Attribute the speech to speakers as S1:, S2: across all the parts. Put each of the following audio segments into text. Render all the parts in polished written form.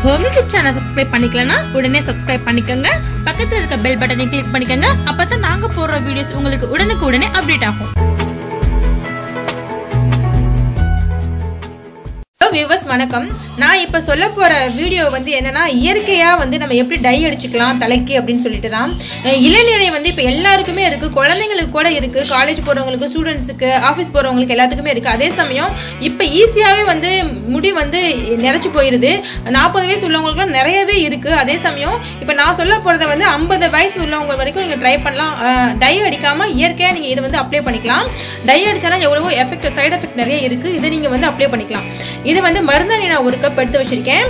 S1: Home YouTube channel subscribe பண்ணிக்கலனா உடனே subscribe பண்ணிக்கங்க. பக்கத்துல இருக்க பெல் பட்டனை கிளிக் பண்ணிக்கங்க. அப்பதான் நாங்க போடுற வீடியோஸ் உங்களுக்கு உடனுக்குடனே அப்டேட் ஆகும். வியூவர்ஸ் வணக்கம். நான் இப்ப சொல்ல போற வீடியோ வந்து என்னன்னா, இயற்கையா வந்து நம்ம எப்படி டை அடிச்சுக்கலாம் தலைக்கு அப்படின்னு சொல்லிட்டு தான். இளநீரை வந்து இப்ப எல்லாருக்குமே இருக்கு, குழந்தைங்களுக்கு கூட இருக்கு, காலேஜ் போறவங்களுக்கு, ஸ்டூடெண்ட்ஸுக்கு, ஆஃபீஸ் போறவங்களுக்கு எல்லாத்துக்குமே இருக்கு. அதே சமயம் இப்ப ஈஸியாவே வந்து முடி வந்து நிறைச்சு போயிருது. 40 வயசு உள்ளவங்களுக்கு நிறையவே இருக்கு. அதே சமயம் இப்ப நான் சொல்ல போறத வந்து 50 வயசு உள்ளவங்க வரைக்கும் நீங்க ட்ரை பண்ணலாம். டை அடிக்காம இயற்கையா நீங்க இதை வந்து அப்ளை பண்ணிக்கலாம். டை அடிச்சாலும் எவ்வளவோ எஃபெக்ட், சைடு எஃபெக்ட் நிறைய இருக்கு. இதை நீங்க வந்து அப்ளை பண்ணிக்கலாம். இது வந்து மருந்தாணி நான் 1 கப் எடுத்து வச்சிருக்கேன்.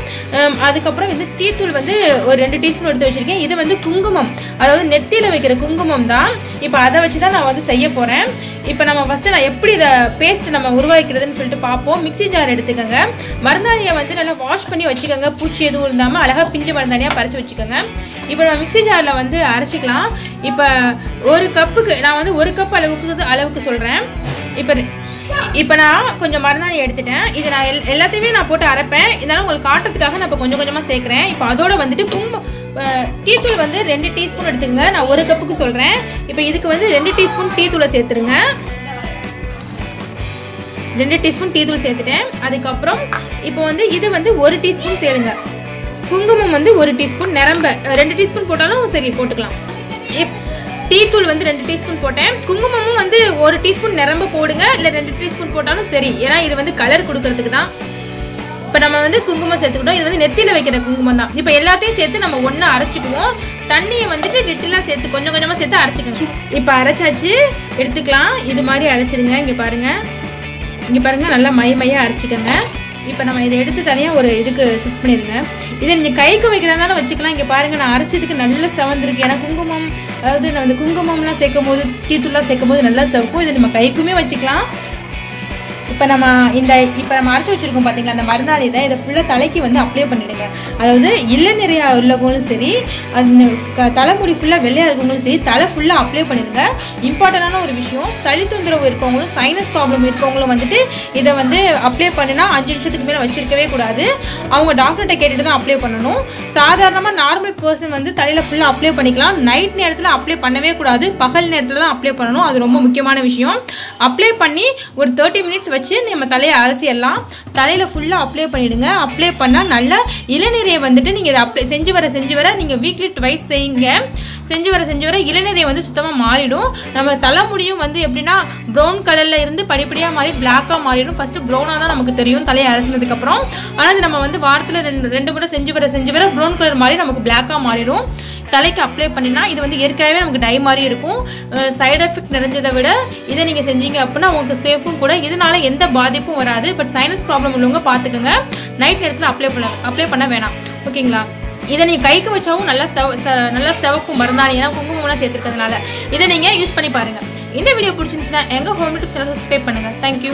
S1: அதுக்கப்புறம் வந்து டீத்தூள் வந்து ஒரு 2 டீஸ்பூன் எடுத்து வச்சிருக்கேன். இது வந்து குங்குமம், அதாவது நெத்தியில வைக்கிற குங்குமம் தான். இப்போ அதை வச்சுதான் நான் வந்து செய்ய போறேன். இப்போ நம்ம ஃபர்ஸ்ட் நான் எப்படி இதை பேஸ்ட் நம்ம உருவாக்கிறதுன்னு சொல்லிட்டு பார்ப்போம். மிக்ஸி ஜார் எடுத்துக்கோங்க. மருந்தாணியை வந்து நல்லா வாஷ் பண்ணி வச்சுக்கோங்க. பூச்சி எதுவும் இல்லாமல் அழகா பிஞ்சு மருந்தாணியா பறிச்சு வச்சுக்கோங்க. இப்போ நம்ம மிக்ஸி ஜார்ல வந்து அரைச்சிக்கலாம். இப்போ 1 கப்புக்கு நான் வந்து 1 கப் அளவுக்கு சொல்றேன். இப்போ நான் கொஞ்சம் மருந்தாணி எடுத்துட்டேன். இது நான் எல்லாத்தையுமே நான் போட்டு அரைப்பேன். இதனால உங்களுக்கு காட்டுறதுக்காக நான் இப்போ கொஞ்சம் கொஞ்சமா சேர்க்கிறேன். இப்போ அதோட வந்துட்டு டீத்தூள் வந்து 2 டீஸ்பூன் எடுத்துக்கங்க. நான் 1 கப்புக்கு சொல்றேன். இப்போ இதுக்கு வந்து 2 டீஸ்பூன் டீத்தூளை சேர்த்துருங்க. 2 டீஸ்பூன் டீத்தூள் சேர்த்துட்டேன். அதுக்கப்புறம் இப்போ வந்து இது வந்து 1 டீஸ்பூன் சேருங்க. குங்குமம் வந்து 1 டீஸ்பூன், நிரம்ப 2 டீஸ்பூன் போட்டாலும் சரி போட்டுக்கலாம். டீத்தூள் வந்து 2 டீஸ்பூன் போட்டேன். குங்குமமும் வந்து 1 டீஸ்பூன் நிரம்ப போடுங்க, இல்ல 2 டீஸ்பூன் போட்டாலும் சரி. ஏன்னா இது வந்து கலர் கொடுக்கறதுக்கு தான். இப்ப நம்ம வந்து குங்குமம் சேர்த்துக்கிட்டோம். இது வந்து நெத்தியில வைக்கிற குங்குமம் தான். இப்ப எல்லாத்தையும் சேர்த்து நம்ம ஒண்ணா அரைச்சுக்குவோம். தண்ணியை வந்துட்டு லிட்டிலா சேர்த்து கொஞ்சம் கொஞ்சமா சேர்த்து அரைச்சுக்கணும். இப்ப அரைச்சாச்சு, எடுத்துக்கலாம். இது மாதிரி அரைச்சிருங்க. இங்க பாருங்க நல்லா மையா அரைச்சிக்கங்க. இப்போ நம்ம இதை எடுத்து தனியாக ஒரு இதுக்கு ஃபிக்ஸ் பண்ணிடுங்க. இதை நீங்கள் கைக்கு வைக்கிறதாலும் வச்சுக்கலாம். இங்கே பாருங்கள், நான் அரைச்சதுக்கு நல்ல செவந்திருக்கு. ஏன்னா குங்குமம், அதாவது நான் வந்து குங்குமம்லாம் சேர்க்கும் போது, டீத்தூள்லாம் சேர்க்கும் போது நல்லா செவக்கும். இதை நம்ம கைக்குமே வச்சுக்கலாம். இப்போ நம்ம அரைச்சி வச்சிருக்கோம் பார்த்தீங்களா, அந்த மருந்தாணி தான். இதை ஃபுல்லாக தலைக்கு வந்து அப்ளை பண்ணிடுங்க. அதாவது இளநீரையா உள்ளவங்களும் சரி, அந்த தலைமுடி ஃபுல்லாக வெள்ளையாக இருக்கவங்களும் சரி, தலை ஃபுல்லாக அப்ளை பண்ணிடுங்க. இம்பார்ட்டண்டான ஒரு விஷயம், சளி தொந்தரவு இருக்கவங்களும் சைனஸ் ப்ராப்ளம் இருக்கவங்களும் வந்துட்டு இதை வந்து அப்ளை பண்ணினா 5 நிமிஷத்துக்கு மேலே வச்சிருக்கவே கூடாது. அவங்க டாக்டர்கிட்ட கேட்டுட்டு தான் அப்ளை பண்ணணும். சாதாரணமாக நார்மல் பர்சன் வந்து தலையில் ஃபுல்லாக அப்ளை பண்ணிக்கலாம். நைட் நேரத்தில் அப்ளை பண்ணவே கூடாது, பகல் நேரத்தில் தான் அப்ளை பண்ணணும். அது ரொம்ப முக்கியமான விஷயம். அப்ளை பண்ணி ஒரு 30 மினிட்ஸ் வச்சு நம்ம தலையை அலசியெல்லாம் தலையில ஃபுல்லா அப்ளை பண்ணிடுங்க. அப்ளை பண்ணா நல்ல இளநீரை வந்துட்டு நீங்க இதை அப்ளை செஞ்சு வர நீங்க வீக்லி ட்வைஸ் செய்யுங்க. செஞ்சு வர இளநீரை வந்து சுத்தமா மாறிடும். நம்ம தலைமுடியும் வந்து எப்படின்னா ப்ரௌன் கலர்ல இருந்து படிப்படியா மாறி பிளாக்கா மாறிடும். ஃபர்ஸ்ட் ப்ரௌனா தான் நமக்கு தெரியும் தலையை அரைச்சதுக்கு அப்புறம். ஆனா நம்ம வந்து வாரத்துல 2 முறை செஞ்சு வர ப்ரௌன் கலர் மாதிரி நமக்கு பிளாக்கா மாறிடும். தலைக்கு அப்ளை பண்ணினா இது வந்து இயற்கையாகவே நமக்கு டை மாதிரி இருக்கும். சைடு எஃபெக்ட் நிறைஞ்சதை விட இதை நீங்க செஞ்சீங்க அப்படின்னா உங்களுக்கு சேஃபும் கூட. இதனால எந்த பாதிப்பும் வராது. பட் சைனஸ் ப்ராப்ளம் உள்ளவங்க பாத்துக்கோங்க. நைட் நேரத்தில் அப்ளை பண்ண வேணாம். ஓகேங்களா? இதை நீங்க கைக்கு வச்சாவும் நல்லா செவக்கும் மருந்தாணி. ஏன்னா குங்குமம்லாம் சேர்த்துருக்கிறதுனால இதை நீங்க யூஸ் பண்ணி பாருங்க. இந்த வீடியோ பிடிச்சிருந்துச்சுன்னா எங்க ஹோம் யூடியூப் சேனல் சப்ஸ்கிரைப் பண்ணுங்க. தேங்க்யூ.